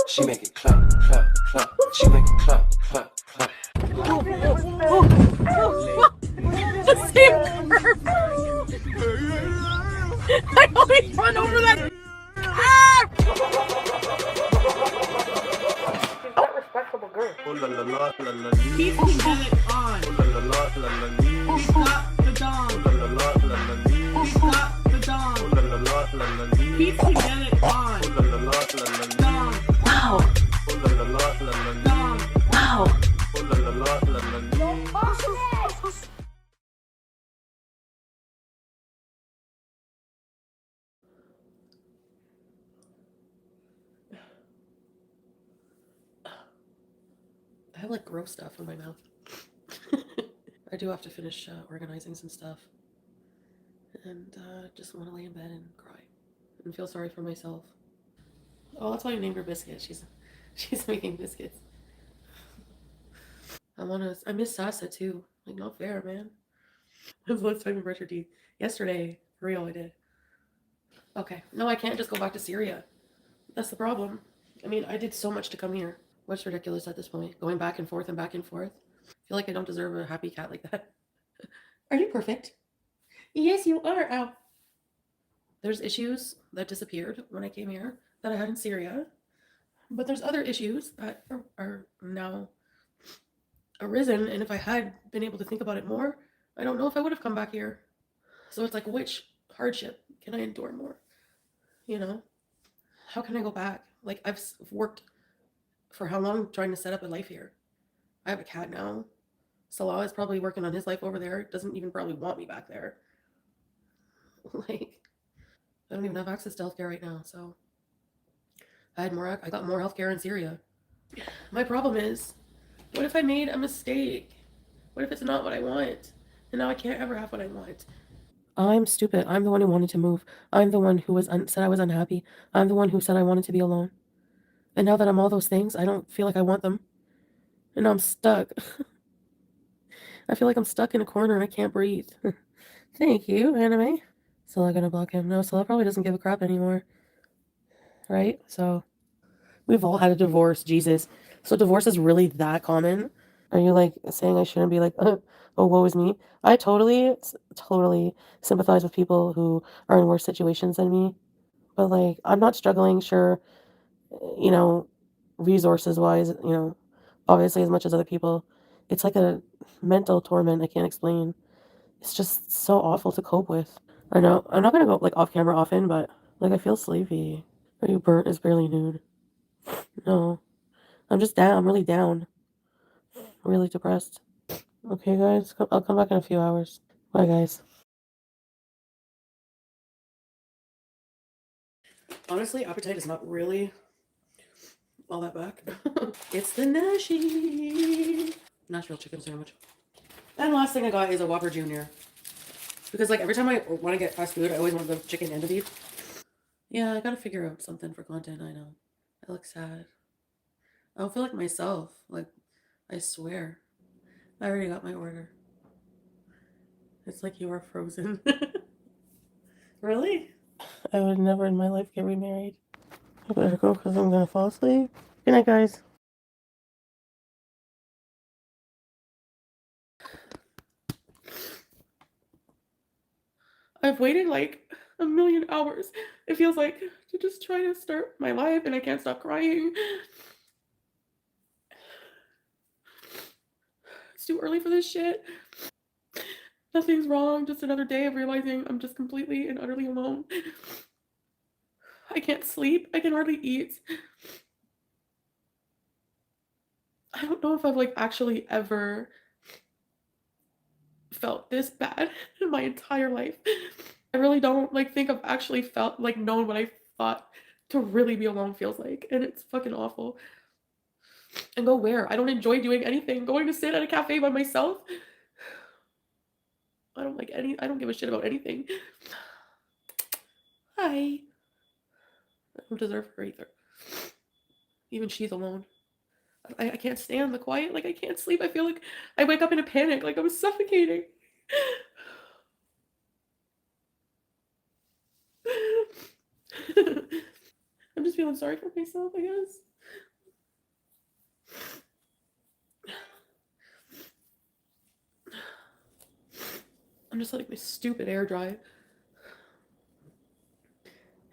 She make it clap, clap, clap. She make it clap, clap, clap. The same curve. I always run over that. She's not respectable girl. He's can get it on. He's got the dom. He's got the dom. He can get it on. Dom. Wow. Dom. Wow. I have like gross stuff in my mouth. I do have to finish organizing some stuff. And just want to lay in bed and cry and feel sorry for myself. Oh, that's why I named her Biscuit. She's making biscuits. I miss Sasa too. Like, not fair, man. When's the last time you brushed your teeth? Yesterday. For real, I did. Okay. No, I can't just go back to Syria. That's the problem. I mean, I did so much to come here. What's ridiculous at this point? Going back and forth and back and forth. I feel like I don't deserve a happy cat like that. Are you perfect? Yes, you are. Ow. There's issues that disappeared when I came here that I had in Syria. But there's other issues that are now arisen. And if I had been able to think about it more, I don't know if I would have come back here. So it's like, which hardship can I endure more? You know? How can I go back? Like, I've worked for how long trying to set up a life here? I have a cat now. Salah is probably working on his life over there. Doesn't even probably want me back there. Like, I don't even have access to healthcare right now, so I got more healthcare in Syria. My problem is, what if I made a mistake? What if it's not what I want? And now I can't ever have what I want. I'm stupid. I'm the one who wanted to move. I'm the one who said I was unhappy. I'm the one who said I wanted to be alone. And now that I'm all those things, I don't feel like I want them. And now I'm stuck. I feel like I'm stuck in a corner and I can't breathe. Thank you, anime. Salah gonna block him. No, Salah probably doesn't give a crap anymore. Right? So, we've all had a divorce, Jesus. So divorce is really that common? Are you like saying I shouldn't be like, oh, woe is me? I totally sympathize with people who are in worse situations than me. But like, I'm not struggling, sure, you know, resources wise, obviously as much as other people. It's like a mental torment I can't explain. It's just so awful to cope with. I know. I'm not gonna go like off camera often, but like I feel sleepy. Are you burnt is barely nude? No. I'm just down. I'm really down. Really depressed. Okay, guys. I'll come back in a few hours. Bye, guys. Honestly, appetite is not really all that back. It's the Nashville chicken sandwich. And last thing I got is a Whopper Jr. Because like every time I want to get fast food, I always want the chicken and the beef. Yeah, I gotta figure out something for content, I know. I look sad. I don't feel like myself. Like, I swear. I already got my order. It's like you are frozen. Really? I would never in my life get remarried. I better go because I'm gonna fall asleep. Good night, guys. I've waited like a million hours, it feels like, to just try to start my life, and I can't stop crying. It's too early for this shit. Nothing's wrong, just another day of realizing I'm just completely and utterly alone. I can't sleep, I can hardly eat. I don't know if I've like actually ever felt this bad in my entire life. I really don't like think I've actually felt like known what I thought to really be alone feels like, and it's fucking awful. And go where? I don't enjoy doing anything. Going to sit at a cafe by myself? I don't give a shit about anything. Hi. I don't deserve her either. Even she's alone. I can't stand the quiet. Like, I can't sleep. I feel like I wake up in a panic. Like, I'm suffocating. I'm just feeling sorry for myself, I guess. I'm just like, my stupid air dry.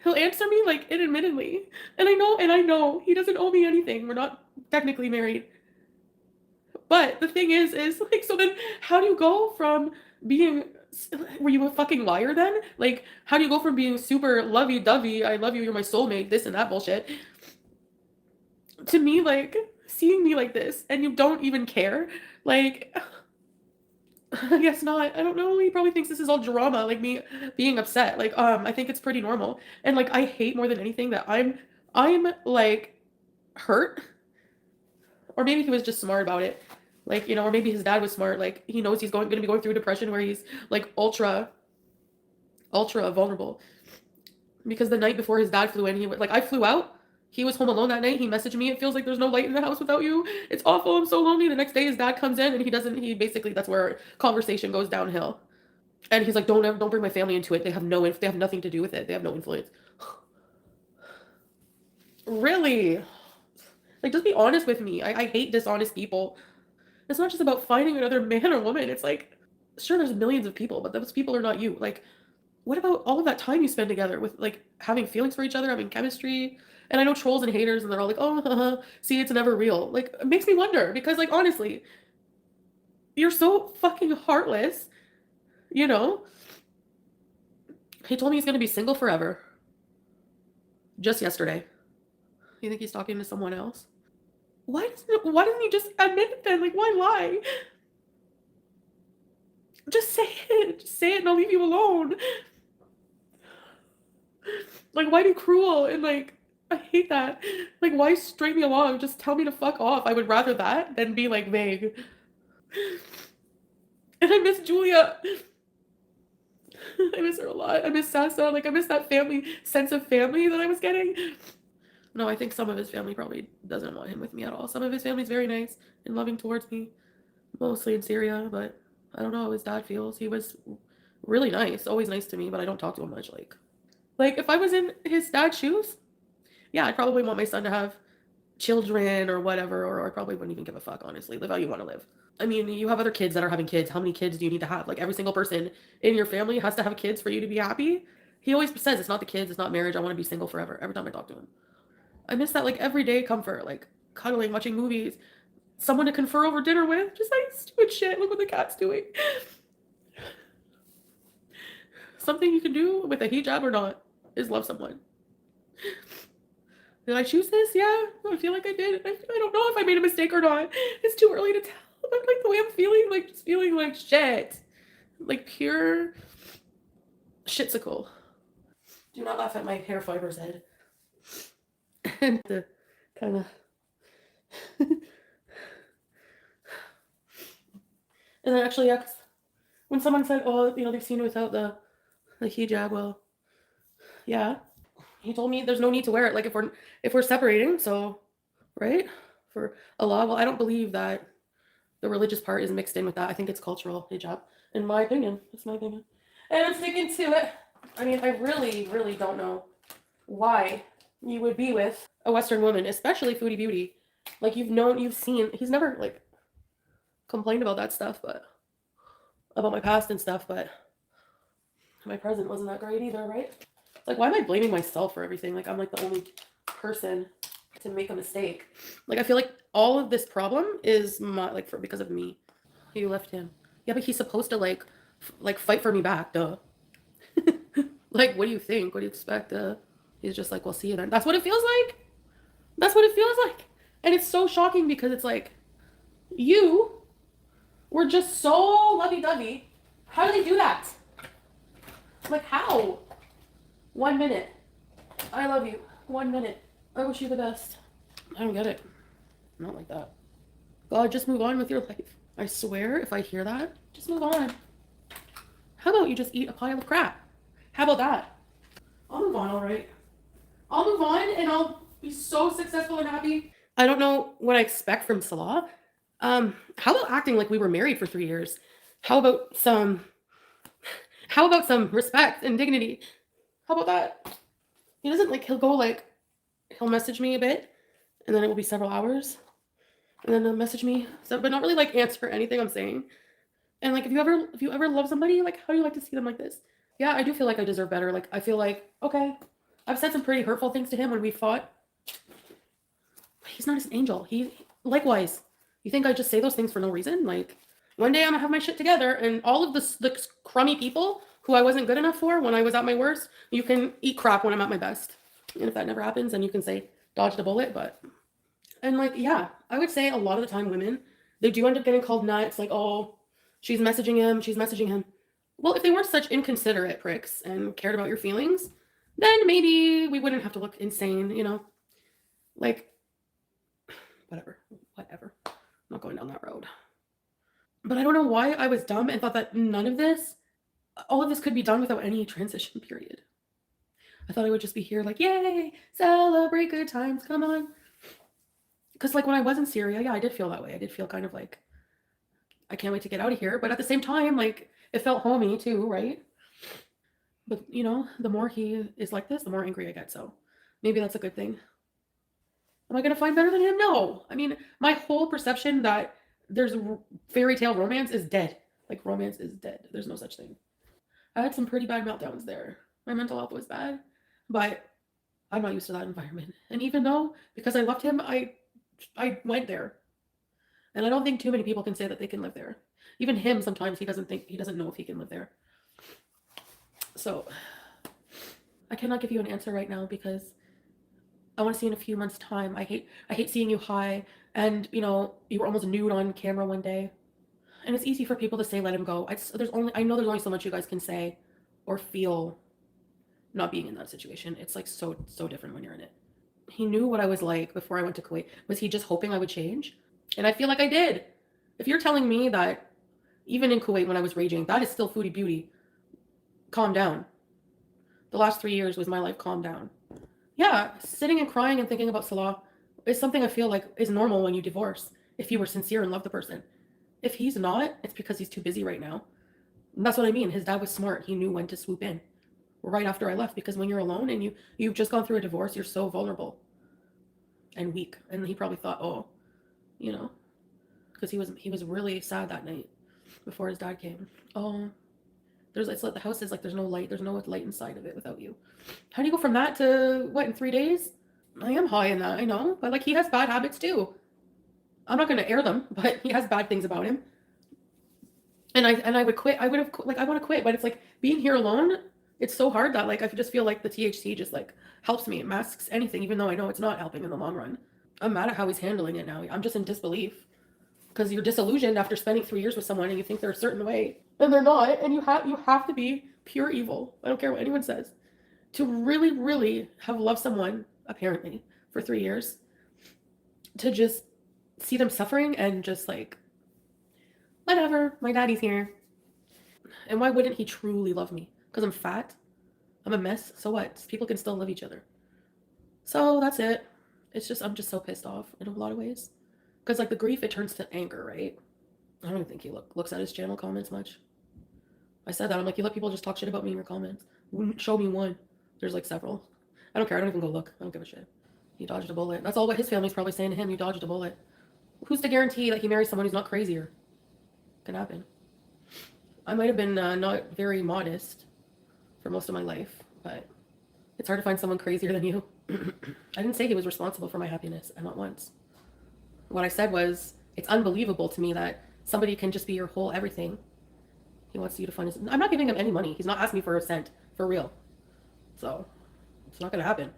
He'll answer me like admittedly. And I know he doesn't owe me anything. We're not technically married. But the thing is like, so then how do you go from being, were you a fucking liar then? Like, how do you go from being super lovey-dovey, I love you, you're my soulmate, this and that bullshit, to me, like, seeing me like this and you don't even care? Like, I guess not. I don't know. He probably thinks this is all drama, like me being upset. Like, I think it's pretty normal. And like, I hate more than anything that I'm like hurt. Or maybe he was just smart about it. Like, you know, or maybe his dad was smart. Like, he knows he's gonna be going through depression where he's like ultra vulnerable. Because the night before his dad flew in, he was like, I flew out. He was home alone that night. He messaged me, it feels like there's no light in the house without you. It's awful. I'm so lonely. The next day his dad comes in and he basically, that's where conversation goes downhill. And he's like, don't bring my family into it. They have nothing to do with it. They have no influence. Really? Like, just be honest with me. I hate dishonest people. It's not just about finding another man or woman. It's like, sure, there's millions of people, but those people are not you. Like, what about all of that time you spend together with, like, having feelings for each other, having chemistry? And I know trolls and haters, and they're all like, oh, see, it's never real. Like, it makes me wonder, because, like, honestly, you're so fucking heartless, you know? He told me he's gonna be single forever. Just yesterday. You think he's talking to someone else? Why doesn't he just admit it then? Like, why lie? Just say it. Just say it and I'll leave you alone. Like, why be cruel? And like, I hate that. Like, why string me along? Just tell me to fuck off. I would rather that than be like vague. And I miss Julia. I miss her a lot. I miss Sasa. Like, I miss that sense of family that I was getting. No, I think some of his family probably doesn't want him with me at all. Some of his family's very nice and loving towards me, mostly in Syria, but I don't know how his dad feels. He was really nice, always nice to me, but I don't talk to him much. Like if I was in his dad's shoes, yeah, I'd probably want my son to have children or whatever, or I probably wouldn't even give a fuck, honestly. Live how you want to live. I mean, you have other kids that are having kids. How many kids do you need to have? Like, every single person in your family has to have kids for you to be happy? He always says, it's not the kids, it's not marriage, I want to be single forever, every time I talk to him. I miss that, like, everyday comfort, like cuddling, watching movies, someone to confer over dinner with, just like stupid shit. Look what the cat's doing. Something you can do with a hijab or not is love someone. Did I choose this? Yeah, I feel like I did. I don't know if I made a mistake or not. It's too early to tell. But like the way I'm feeling, like just feeling like shit, like pure shitsicle. Do not laugh at my hair fibers, Ed. And the kind of and then actually, yeah, when someone said, oh, you know, they've seen it without the hijab, well, yeah, he told me there's no need to wear it, like if we're separating, so right, for Allah. Well, I don't believe that the religious part is mixed in with that. I think it's cultural hijab, in my opinion. That's my opinion, and I'm sticking to it. I mean, I really don't know why you would be with a Western woman, especially Foodie Beauty. Like, you've seen, he's never like complained about that stuff, but about my past and stuff, but my present wasn't that great either, right? Like, why am I blaming myself for everything? Like, I'm like the only person to make a mistake. Like, I feel like all of this problem is because of me. You left him. Yeah, but he's supposed to like fight for me back, duh. Like, what do you think? What do you expect? He's just like, well, see you then. That's what it feels like. That's what it feels like. And it's so shocking because it's like, you were just so lovey-dovey. How do they do that? Like, how? 1 minute. I love you. 1 minute. I wish you the best. I don't get it. Not like that. God, just move on with your life. I swear, if I hear that, just move on. How about you just eat a pile of crap? How about that? I'll move on, all right. I'll move on and I'll be so successful and happy. I don't know what I expect from Salah. How about acting like we were married for 3 years? How about some respect and dignity? How about that? He doesn't he'll message me a bit and then it will be several hours. And then they'll message me, but not really like answer anything I'm saying. And like, if you ever love somebody, like, how do you like to see them like this? Yeah, I do feel like I deserve better. Like, I feel like, okay, I've said some pretty hurtful things to him when we fought. But he's not an angel. Likewise. You think I just say those things for no reason? Like, one day I'm gonna have my shit together, and all of the crummy people who I wasn't good enough for when I was at my worst, you can eat crap when I'm at my best. And if that never happens, then you can say dodged a bullet. But and like, yeah, I would say a lot of the time women, they do end up getting called nuts. Like, oh, she's messaging him. She's messaging him. Well, if they weren't such inconsiderate pricks and cared about your feelings, then maybe we wouldn't have to look insane, you know? Like, whatever. I'm not going down that road. But I don't know why I was dumb and thought that all of this could be done without any transition period. I thought I would just be here like, yay, celebrate good times, come on. Because like when I was in Syria, yeah, I did feel that way. I did feel kind of like, I can't wait to get out of here. But at the same time, like, it felt homey too, right? But, you know, the more he is like this, the more angry I get. So maybe that's a good thing. Am I going to find better than him? No. I mean, my whole perception that there's fairy tale romance is dead. Like, romance is dead. There's no such thing. I had some pretty bad meltdowns there. My mental health was bad, but I'm not used to that environment. And even though, because I loved him, I went there. And I don't think too many people can say that they can live there. Even him, sometimes he doesn't know if he can live there. So I cannot give you an answer right now because I want to see in a few months' time. I hate seeing you high and, you know, you were almost nude on camera one day. And it's easy for people to say let him go. I know there's only so much you guys can say or feel not being in that situation. It's like so different when you're in it. He knew what I was like before I went to Kuwait. Was he just hoping I would change? And I feel like I did. If you're telling me that even in Kuwait when I was raging, that is still foodie beauty, calm down. The last 3 years was my life, calm down. Yeah, sitting and crying and thinking about Salah is something I feel like is normal when you divorce, if you were sincere and love the person. If he's not, it's because he's too busy right now. And that's what I mean. His dad was smart. He knew when to swoop in right after I left, because when you're alone and you've just gone through a divorce, you're so vulnerable and weak. And he probably thought, oh, you know, because he was really sad that night before his dad came. Oh, it's like the house is like there's no light inside of it without you. How do you go from that to what in 3 days? I am high in that, I know, but like he has bad habits too. I'm not going to air them, but he has bad things about him. And I would quit. I would have like I want to quit, but it's like being here alone. It's so hard that like I just feel like the THC just like helps me. It masks anything, even though I know it's not helping in the long run. I'm mad at how he's handling it now. I'm just in disbelief because you're disillusioned after spending 3 years with someone and you think they're a certain way and they're not, and you have to be pure evil. I don't care what anyone says to really, really have loved someone apparently for 3 years to just see them suffering and just like whatever, my daddy's here. And why wouldn't he truly love me? Because I'm fat? I'm a mess? So what? People can still love each other. So that's it. I'm just so pissed off in a lot of ways. Because like the grief, it turns to anger, right? I don't even think he looks at his channel comments much. I said that. I'm like, you let people just talk shit about me in your comments. Show me one. There's like several. I don't care. I don't even go look. I don't give a shit. He dodged a bullet. That's all what his family's probably saying to him. You dodged a bullet. Who's to guarantee that he marries someone who's not crazier? Can happen. I might have been not very modest for most of my life, but it's hard to find someone crazier than you. I didn't say he was responsible for my happiness, and not once. What I said was, it's unbelievable to me that somebody can just be your whole everything. He wants you to find his... I'm not giving him any money. He's not asking me for a cent, for real. So, it's not going to happen.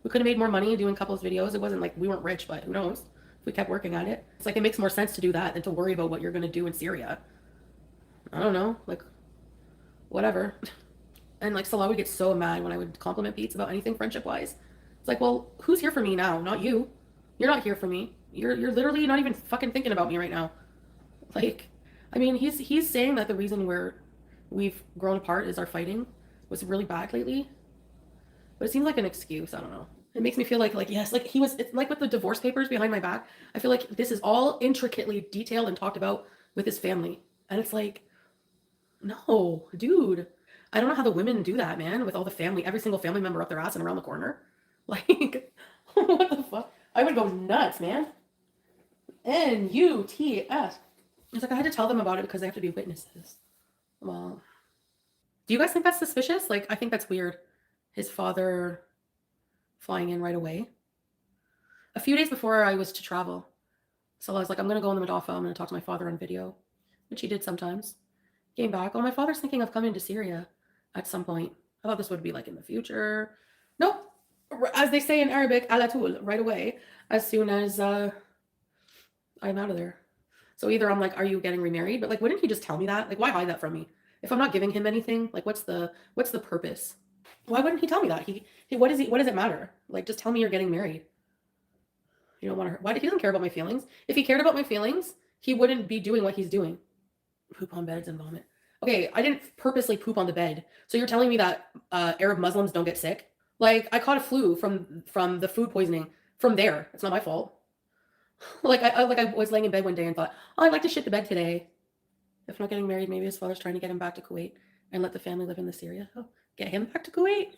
We could have made more money doing couples videos. It wasn't like we weren't rich, but who knows? If we kept working at it. It's like it makes more sense to do that than to worry about what you're going to do in Syria. I don't know, like, whatever. And like Salah would get so mad when I would compliment Beats about anything friendship-wise. It's like, well, who's here for me now? Not you. You're not here for me. You're literally not even fucking thinking about me right now. Like, I mean, he's saying that the reason we've grown apart is our fighting was really bad lately. But it seems like an excuse. I don't know. It makes me feel like yes, like it's like with the divorce papers behind my back. I feel like this is all intricately detailed and talked about with his family. And it's like, no, dude. I don't know how the women do that, man, with all the family, every single family member up their ass and around the corner. Like, what the fuck? I would go nuts, man. NUTS. It's like I had to tell them about it because they have to be witnesses. Well, do you guys think that's suspicious? Like, I think that's weird. His father flying in right away. A few days before I was to travel, so I was like, I'm going to go in the Madafa. I'm going to talk to my father on video, which he did sometimes. Came back. Oh, my father's thinking of coming to Syria at some point. I thought this would be like in the future. Nope. As they say in Arabic, ala tul, right away, as soon as I'm out of there. So either I'm like, are you getting remarried? But like, wouldn't he just tell me that? Like, why hide that from me? If I'm not giving him anything, like, what's the purpose? Why wouldn't he tell me that? What does it matter? Like, just tell me you're getting married. You don't want to. Why? He doesn't care about my feelings. If he cared about my feelings, he wouldn't be doing what he's doing. Poop on beds and vomit. Okay, I didn't purposely poop on the bed. So you're telling me that Arab Muslims don't get sick? Like, I caught a flu from the food poisoning from there. It's not my fault. Like I was laying in bed one day and thought, oh, I'd like to shit the bed today. If not getting married, maybe his father's trying to get him back to Kuwait and let the family live in the Syria. Oh, get him back to Kuwait.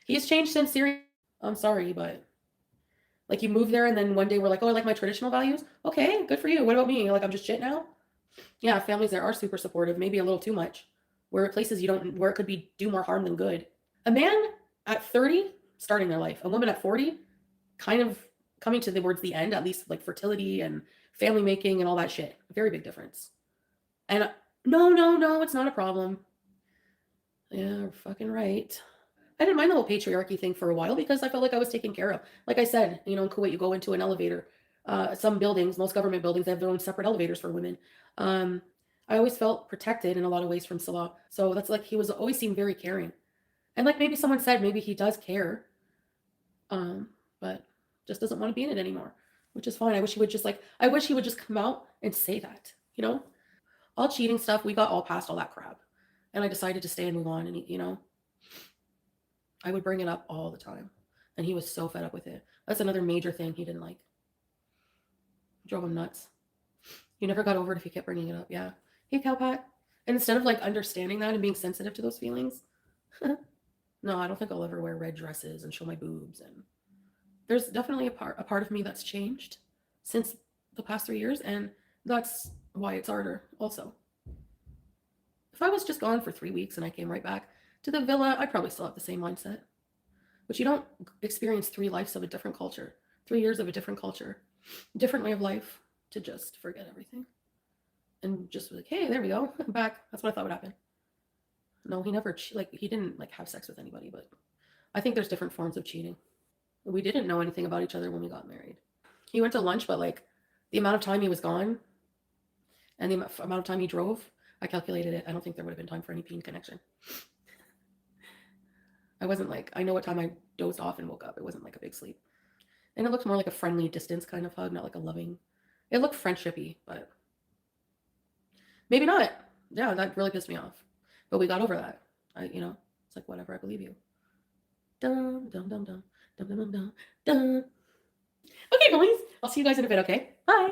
He's changed since Syria. I'm sorry, but like you moved there and then one day we're like, oh, I like my traditional values. Okay, good for you. What about me? Like I'm just shit now? Yeah, families there are super supportive, maybe a little too much. Where places where it could do more harm than good. A man at 30 starting their life, a woman at 40 kind of coming towards the end, at least like fertility and family making and all that shit. A very big difference. And no, it's not a problem. Yeah, you're fucking right. I didn't mind the whole patriarchy thing for a while because I felt like I was taken care of. Like I said, in Kuwait, you go into an elevator. Some buildings, most government buildings, they have their own separate elevators for women. I always felt protected in a lot of ways from Salah. So that's like he always seemed very caring. And like maybe someone said maybe he does care, but just doesn't want to be in it anymore, which is fine. I wish he would just come out and say that, all cheating stuff. We got all past all that crap, and I decided to stay and move on. And I would bring it up all the time, and he was so fed up with it. That's another major thing he didn't like. Drove him nuts. You never got over it if you kept bringing it up. Yeah. Hey, Cowpat. And instead of like understanding that and being sensitive to those feelings, no, I don't think I'll ever wear red dresses and show my boobs. And there's definitely a part of me that's changed since the past 3 years, and that's why it's harder also. If I was just gone for 3 weeks and I came right back to the villa, I'd probably still have the same mindset. But you don't experience 3 lives of a different culture, 3 years of a different culture, different way of life to just forget everything. And just be like, hey, there we go, I'm back. That's what I thought would happen. No, he never, he didn't like have sex with anybody, but I think there's different forms of cheating. We didn't know anything about each other when we got married. He went to lunch, but like the amount of time he was gone and the amount of time he drove, I calculated it. I don't think there would have been time for any peen connection. I wasn't like, I know what time I dozed off and woke up. It wasn't like a big sleep. And it looked more like a friendly distance kind of hug, not like a loving. It looked friendshipy, but maybe not. Yeah, that really pissed me off. But we got over that. It's like, whatever, I believe you. Dum, dum, dum, dum, dum, dum, dum, dum, dum. Okay, boys. I'll see you guys in a bit, okay? Bye.